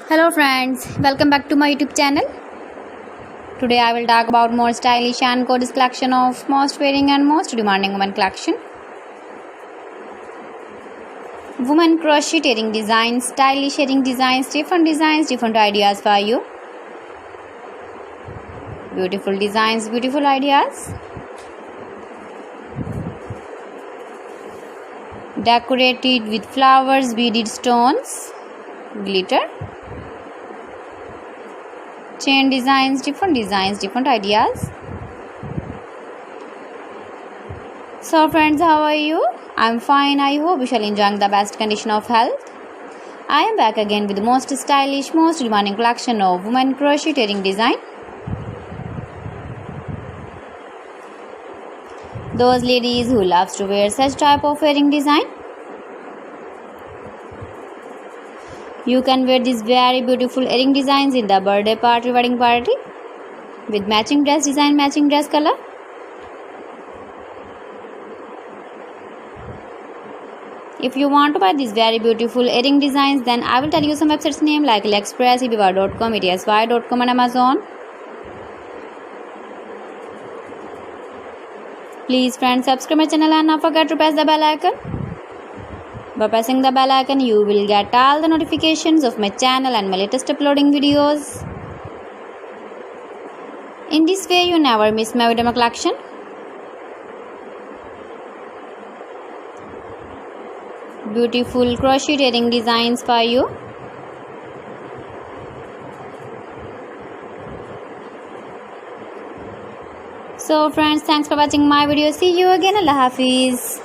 Hello friends, welcome back to my YouTube channel. Today I will talk about more stylish and gorgeous collection of most wearing and most demanding women collection. Women crocheting designs, stylish shading designs, different ideas for you. Beautiful designs, beautiful ideas. Decorated with flowers, beaded stones, glitter. Chain designs, different ideas. So friends, how are you? I'm fine. I hope you shall enjoy the best condition of health. I am back again with the most stylish, most demanding collection of women crocheting design. Those ladies who loves to wear such type of wearing design. You can wear these very beautiful earring designs in the birthday party, wedding party with matching dress design, matching dress color. If you want to buy these very beautiful earring designs, then I will tell you some websites name like AliExpress, eBay.com, ETSY.com and Amazon. Please friends, subscribe my channel and not forget to press the bell icon. By pressing the bell icon, you will get all the notifications of my channel and my latest uploading videos. In this way, you never miss my video collection. Beautiful crocheting designs for you. So friends, thanks for watching my video. See you again. Allah Hafiz.